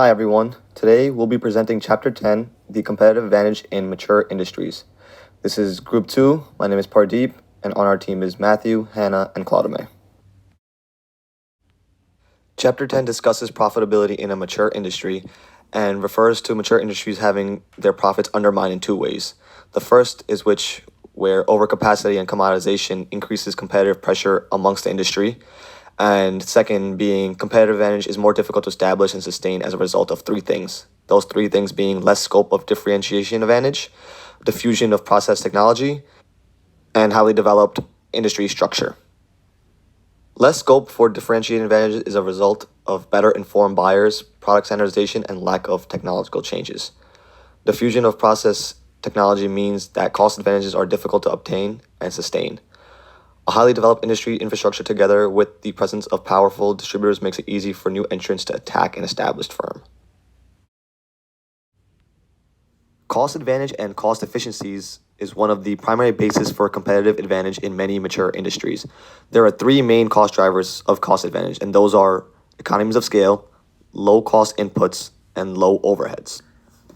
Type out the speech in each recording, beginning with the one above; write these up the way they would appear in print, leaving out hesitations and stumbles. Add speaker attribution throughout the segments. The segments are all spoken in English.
Speaker 1: Hi everyone. Today we'll be presenting Chapter 10, The Competitive Advantage in Mature Industries. This is Group 2. My name is Pardeep, and on our team is Matthew, Hannah, and Claudemay. Chapter 10 discusses profitability in a mature industry and refers to mature industries having their profits undermined in two ways. The first is where overcapacity and commoditization increases competitive pressure amongst the industry. And second being competitive advantage is more difficult to establish and sustain as a result of three things. Those three things being less scope of differentiation advantage, diffusion of process technology, and highly developed industry structure. Less scope for differentiating advantage is a result of better informed buyers, product standardization, and lack of technological changes. Diffusion of process technology means that cost advantages are difficult to obtain and sustain. A highly developed industry infrastructure together with the presence of powerful distributors makes it easy for new entrants to attack an established firm. Cost advantage and cost efficiencies is one of the primary bases for competitive advantage in many mature industries. There are three main cost drivers of cost advantage, and those are economies of scale, low cost inputs, and low overheads.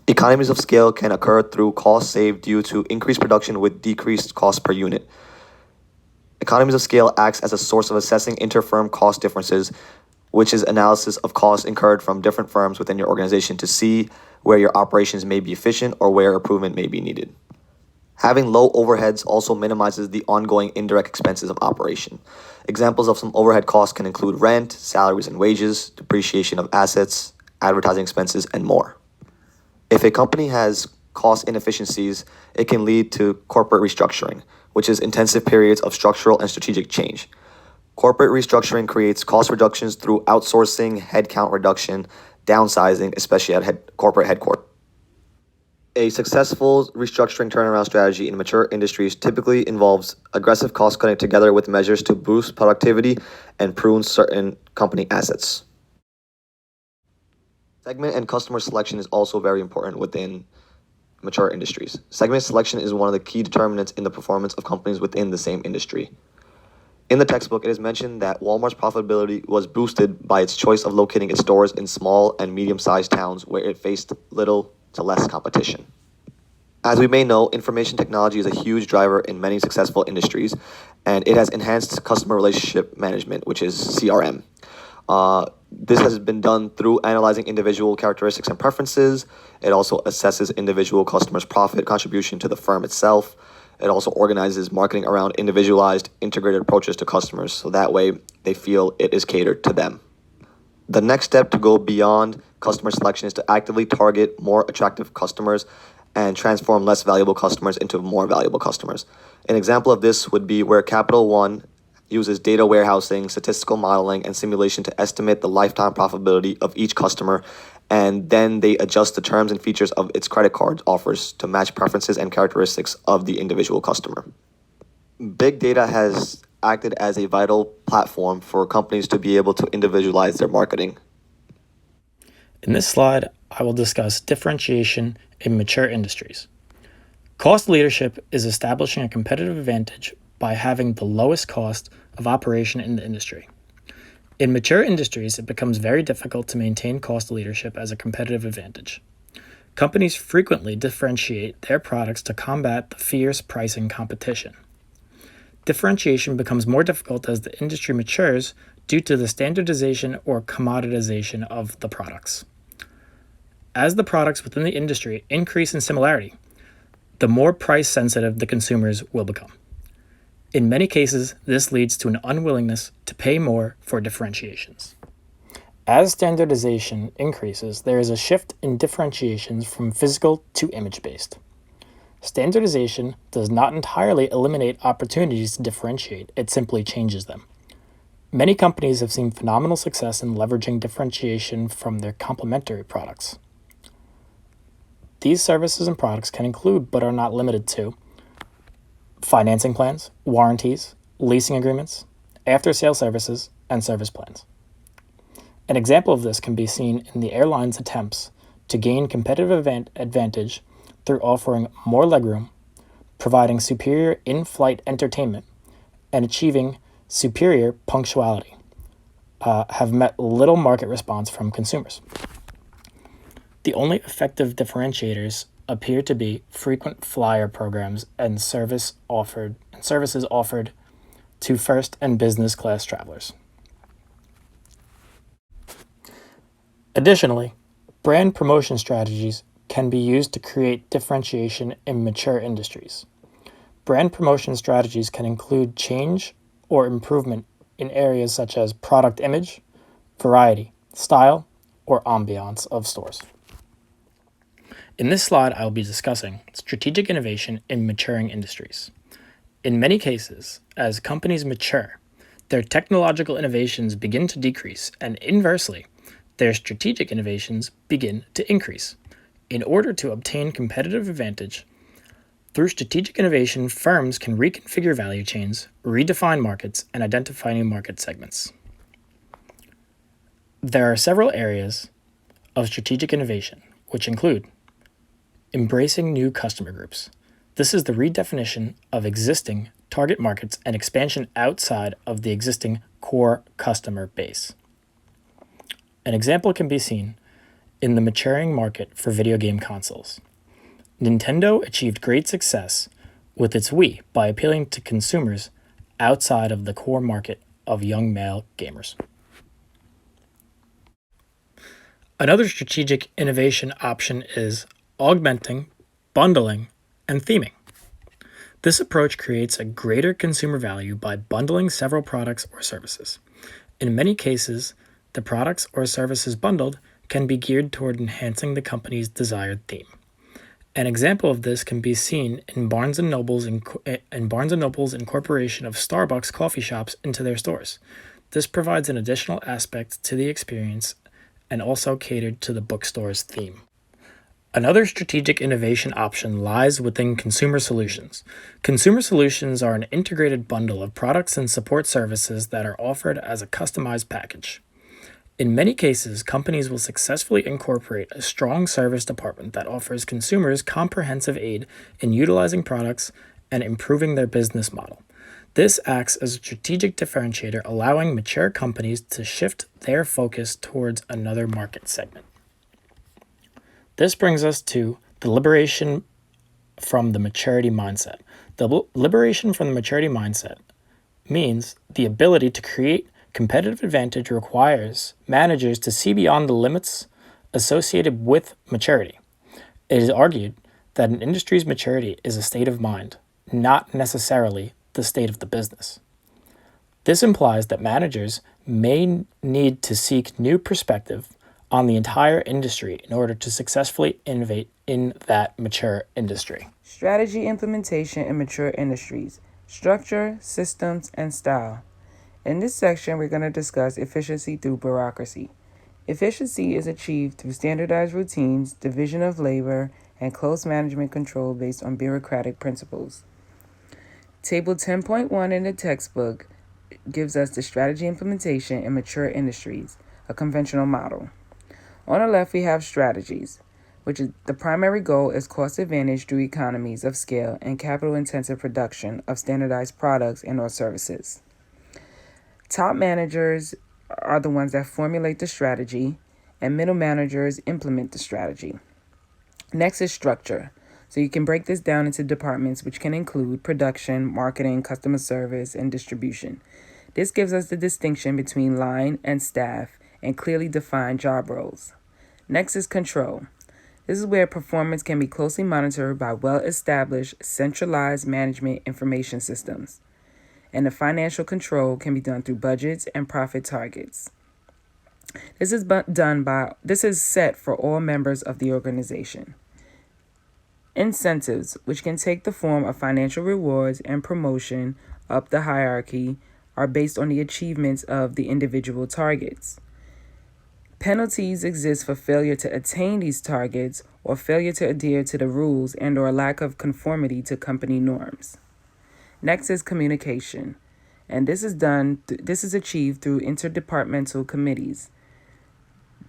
Speaker 1: Economies of scale can occur through cost saved due to increased production with decreased cost per unit. Economies of scale acts as a source of assessing inter-firm cost differences, which is analysis of costs incurred from different firms within your organization to see where your operations may be efficient or where improvement may be needed. Having low overheads also minimizes the ongoing indirect expenses of operation. Examples of some overhead costs can include rent, salaries and wages, depreciation of assets, advertising expenses, and more. If a company has cost inefficiencies, it can lead to corporate restructuring, which is intensive periods of structural and strategic change. Corporate restructuring creates cost reductions through outsourcing, headcount reduction, downsizing, especially at corporate headquarters. A successful restructuring turnaround strategy in mature industries typically involves aggressive cost cutting together with measures to boost productivity and prune certain company assets. Segment and customer selection is also very important within mature industries. Segment selection is one of the key determinants in the performance of companies within the same industry. In the textbook, it is mentioned that Walmart's profitability was boosted by its choice of locating its stores in small and medium-sized towns where it faced little to less competition. As we may know, information technology is a huge driver in many successful industries, and it has enhanced customer relationship management, which is CRM. This has been done through analyzing individual characteristics and preferences. It also assesses individual customers' profit contribution to the firm itself. It also organizes marketing around individualized, integrated approaches to customers, so that way they feel it is catered to them. The next step to go beyond customer selection is to actively target more attractive customers and transform less valuable customers into more valuable customers. An example of this would be where Capital One uses data warehousing, statistical modeling, and simulation to estimate the lifetime profitability of each customer, and then they adjust the terms and features of its credit card offers to match preferences and characteristics of the individual customer. Big data has acted as a vital platform for companies to be able to individualize their marketing.
Speaker 2: In this slide, I will discuss differentiation in mature industries. Cost leadership is establishing a competitive advantage by having the lowest cost of operation in the industry. In mature industries, it becomes very difficult to maintain cost leadership as a competitive advantage. Companies frequently differentiate their products to combat the fierce pricing competition. Differentiation becomes more difficult as the industry matures due to the standardization or commoditization of the products. As the products within the industry increase in similarity, the more price sensitive the consumers will become. In many cases, this leads to an unwillingness to pay more for differentiations. As standardization increases, there is a shift in differentiations from physical to image-based. Standardization does not entirely eliminate opportunities to differentiate, it simply changes them. Many companies have seen phenomenal success in leveraging differentiation from their complementary products. These services and products can include, but are not limited to, financing plans, warranties, leasing agreements, after-sale services, and service plans. An example of this can be seen in the airline's attempts to gain competitive advantage through offering more legroom, providing superior in-flight entertainment, and achieving superior punctuality, have met little market response from consumers. The only effective differentiators appear to be frequent flyer programs and services offered to first and business class travelers. Additionally, brand promotion strategies can be used to create differentiation in mature industries. Brand promotion strategies can include change or improvement in areas such as product image, variety, style, or ambiance of stores. In this slide, I will be discussing strategic innovation in maturing industries. In many cases, as companies mature, their technological innovations begin to decrease, and inversely, their strategic innovations begin to increase. In order to obtain competitive advantage, through strategic innovation, firms can reconfigure value chains, redefine markets, and identify new market segments. There are several areas of strategic innovation, which include embracing new customer groups. This is the redefinition of existing target markets and expansion outside of the existing core customer base. An example can be seen in the maturing market for video game consoles. Nintendo achieved great success with its Wii by appealing to consumers outside of the core market of young male gamers. Another strategic innovation option is augmenting, bundling, and theming. This approach creates a greater consumer value by bundling several products or services. In many cases, the products or services bundled can be geared toward enhancing the company's desired theme. An example of this can be seen in Barnes & Noble's incorporation of Starbucks coffee shops into their stores. This provides an additional aspect to the experience and also catered to the bookstore's theme. Another strategic innovation option lies within consumer solutions. Consumer solutions are an integrated bundle of products and support services that are offered as a customized package. In many cases, companies will successfully incorporate a strong service department that offers consumers comprehensive aid in utilizing products and improving their business model. This acts as a strategic differentiator, allowing mature companies to shift their focus towards another market segment. This brings us to the liberation from the maturity mindset. The liberation from the maturity mindset means the ability to create competitive advantage requires managers to see beyond the limits associated with maturity. It is argued that an industry's maturity is a state of mind, not necessarily the state of the business. This implies that managers may need to seek new perspective on the entire industry in order to successfully innovate in that mature industry.
Speaker 3: Strategy implementation in mature industries, structure, systems, and style. In this section, we're going to discuss efficiency through bureaucracy. Efficiency is achieved through standardized routines, division of labor, and close management control based on bureaucratic principles. Table 10.1 in the textbook gives us the strategy implementation in mature industries, a conventional model. On the left, we have strategies, which is the primary goal is cost advantage through economies of scale and capital-intensive production of standardized products and/or services. Top managers are the ones that formulate the strategy, and middle managers implement the strategy. Next is structure. So you can break this down into departments, which can include production, marketing, customer service, and distribution. This gives us the distinction between line and staff and clearly defined job roles. Next is control. This is where performance can be closely monitored by well-established centralized management information systems. And the financial control can be done through budgets and profit targets. This is set for all members of the organization. Incentives, which can take the form of financial rewards and promotion up the hierarchy, are based on the achievements of the individual targets. Penalties exist for failure to attain these targets or failure to adhere to the rules and/or lack of conformity to company norms. Next is communication, and this is achieved through interdepartmental committees.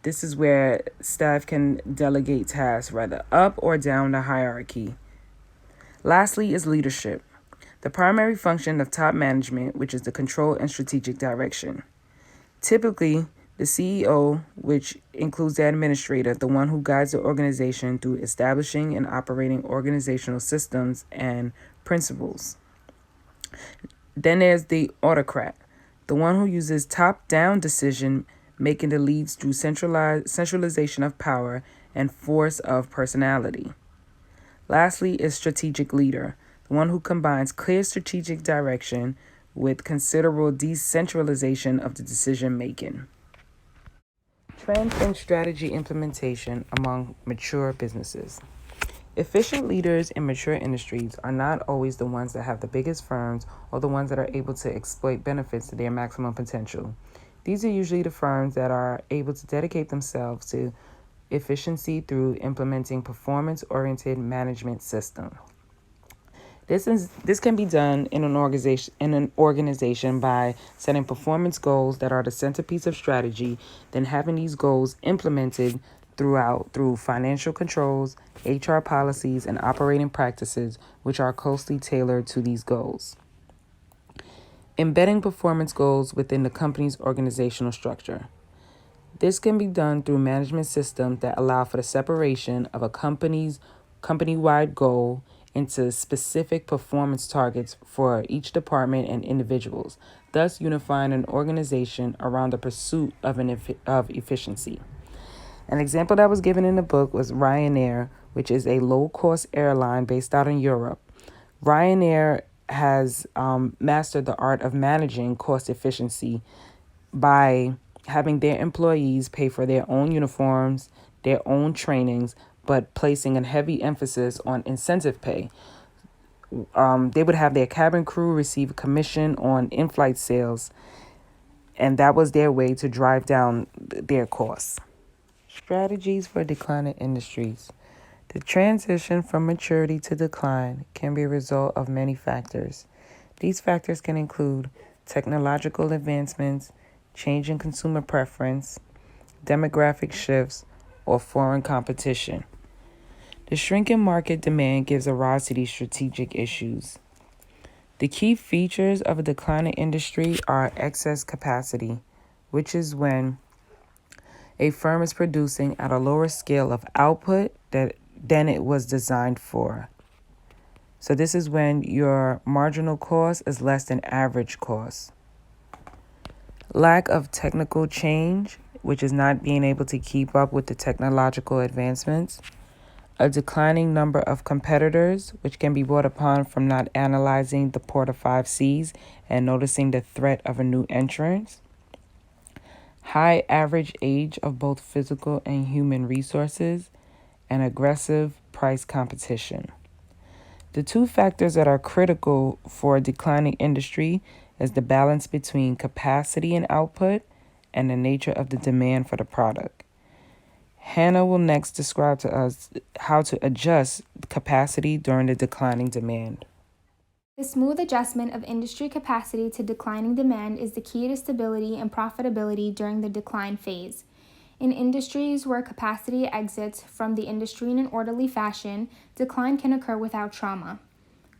Speaker 3: This is where staff can delegate tasks rather up or down the hierarchy. Lastly is leadership, the primary function of top management, which is the control and strategic direction. Typically, The CEO, which includes the administrator, the one who guides the organization through establishing and operating organizational systems and principles. Then there's the autocrat, the one who uses top-down decision making that leads through centralization of power and force of personality. Lastly is strategic leader, the one who combines clear strategic direction with considerable decentralization of the decision making. Trends in strategy implementation among mature businesses. Efficient leaders in mature industries are not always the ones that have the biggest firms or the ones that are able to exploit benefits to their maximum potential. These are usually the firms that are able to dedicate themselves to efficiency through implementing performance-oriented management system. This can be done in an organization by setting performance goals that are the centerpiece of strategy, then having these goals implemented through financial controls, HR policies, and operating practices which are closely tailored to these goals. Embedding performance goals within the company's organizational structure. This can be done through management systems that allow for the separation of a company-wide goal into specific performance targets for each department and individuals, thus unifying an organization around the pursuit of efficiency. An example that was given in the book was Ryanair, which is a low-cost airline based out in Europe. Ryanair has mastered the art of managing cost efficiency by having their employees pay for their own uniforms, their own trainings, but placing a heavy emphasis on incentive pay. They would have their cabin crew receive a commission on in-flight sales, and that was their way to drive down their costs. Strategies for declining industries. The transition from maturity to decline can be a result of many factors. These factors can include technological advancements, change in consumer preference, demographic shifts, or foreign competition. The shrinking market demand gives a rise to these strategic issues. The key features of a declining industry are excess capacity, which is when a firm is producing at a lower scale of output than it was designed for. So this is when your marginal cost is less than average cost. Lack of technical change, which is not being able to keep up with the technological advancements. A declining number of competitors, which can be brought upon from not analyzing the Port of Five Seas and noticing the threat of a new entrant. High average age of both physical and human resources, and aggressive price competition. The two factors that are critical for a declining industry is the balance between capacity and output and the nature of the demand for the product. Hannah will next describe to us how to adjust capacity during the declining demand.
Speaker 4: The smooth adjustment of industry capacity to declining demand is the key to stability and profitability during the decline phase. In industries where capacity exits from the industry in an orderly fashion, decline can occur without trauma.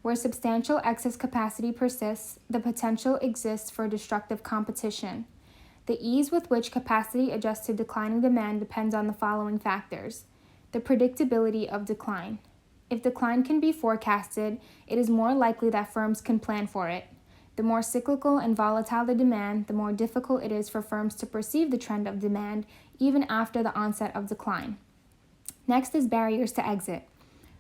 Speaker 4: Where substantial excess capacity persists, the potential exists for destructive competition. The ease with which capacity adjusts to declining demand depends on the following factors. The predictability of decline. If decline can be forecasted, it is more likely that firms can plan for it. The more cyclical and volatile the demand, the more difficult it is for firms to perceive the trend of demand even after the onset of decline. Next is barriers to exit.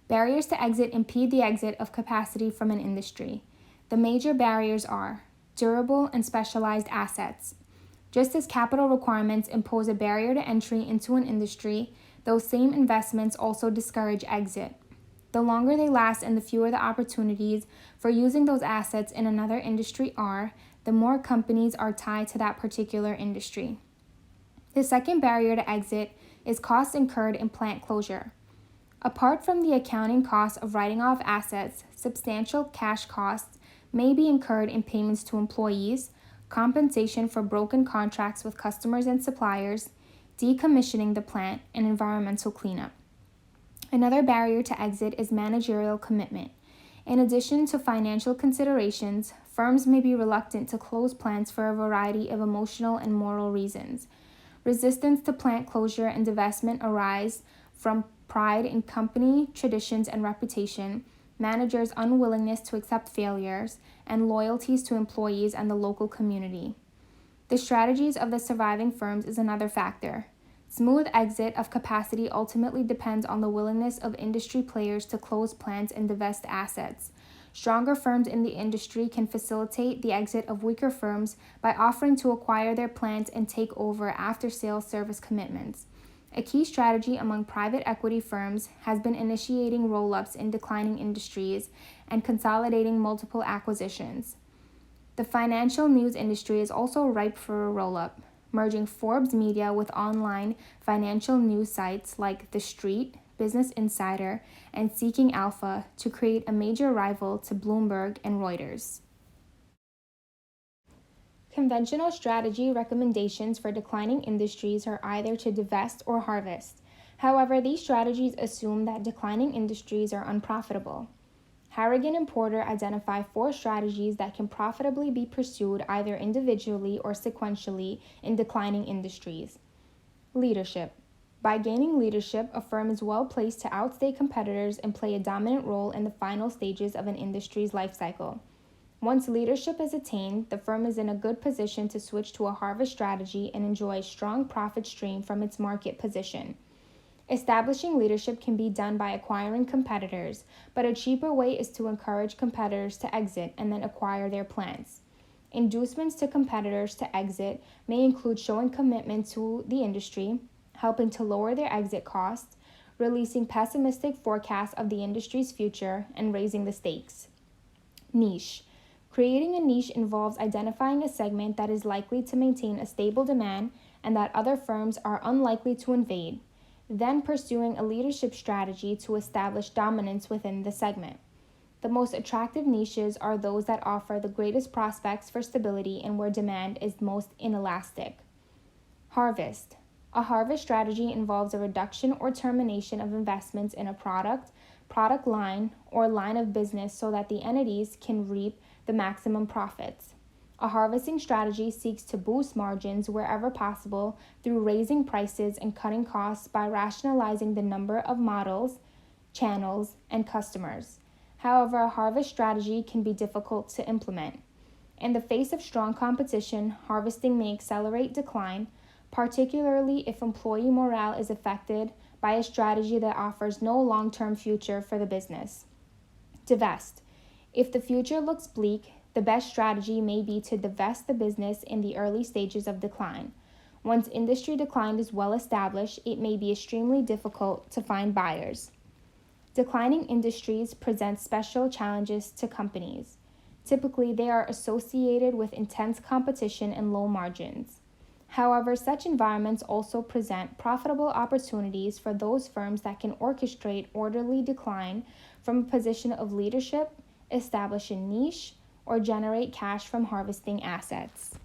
Speaker 4: Barriers to exit impede the exit of capacity from an industry. The major barriers are durable and specialized assets. Just as capital requirements impose a barrier to entry into an industry, those same investments also discourage exit. The longer they last and the fewer the opportunities for using those assets in another industry are, the more companies are tied to that particular industry. The second barrier to exit is costs incurred in plant closure. Apart from the accounting costs of writing off assets, substantial cash costs may be incurred in payments to employees, compensation for broken contracts with customers and suppliers, decommissioning the plant, and environmental cleanup. Another barrier to exit is managerial commitment. In addition to financial considerations, firms may be reluctant to close plants for a variety of emotional and moral reasons. Resistance to plant closure and divestment arise from pride in company traditions and reputation, managers' unwillingness to accept failures, and loyalties to employees and the local community. The strategies of the surviving firms is another factor. Smooth exit of capacity ultimately depends on the willingness of industry players to close plants and divest assets. Stronger firms in the industry can facilitate the exit of weaker firms by offering to acquire their plants and take over after-sales service commitments. A key strategy among private equity firms has been initiating roll-ups in declining industries and consolidating multiple acquisitions. The financial news industry is also ripe for a roll-up, merging Forbes Media with online financial news sites like The Street, Business Insider, and Seeking Alpha to create a major rival to Bloomberg and Reuters. Conventional strategy recommendations for declining industries are either to divest or harvest. However, these strategies assume that declining industries are unprofitable. Harrigan and Porter identify 4 strategies that can profitably be pursued either individually or sequentially in declining industries. Leadership. By gaining leadership, a firm is well placed to outstay competitors and play a dominant role in the final stages of an industry's life cycle. Once leadership is attained, the firm is in a good position to switch to a harvest strategy and enjoy a strong profit stream from its market position. Establishing leadership can be done by acquiring competitors, but a cheaper way is to encourage competitors to exit and then acquire their plants. Inducements to competitors to exit may include showing commitment to the industry, helping to lower their exit costs, releasing pessimistic forecasts of the industry's future, and raising the stakes. Niche. Creating a niche involves identifying a segment that is likely to maintain a stable demand and that other firms are unlikely to invade, then pursuing a leadership strategy to establish dominance within the segment. The most attractive niches are those that offer the greatest prospects for stability and where demand is most inelastic. Harvest. A harvest strategy involves a reduction or termination of investments in a product line, or line of business so that the entities can reap the maximum profits. A harvesting strategy seeks to boost margins wherever possible through raising prices and cutting costs by rationalizing the number of models, channels, and customers. However, a harvest strategy can be difficult to implement. In the face of strong competition, harvesting may accelerate decline, particularly if employee morale is affected by a strategy that offers no long-term future for the business. Divest. If the future looks bleak, the best strategy may be to divest the business in the early stages of decline. Once industry decline is well established, it may be extremely difficult to find buyers. Declining industries present special challenges to companies. Typically, they are associated with intense competition and low margins. However, such environments also present profitable opportunities for those firms that can orchestrate orderly decline from a position of leadership, establish a niche, or generate cash from harvesting assets.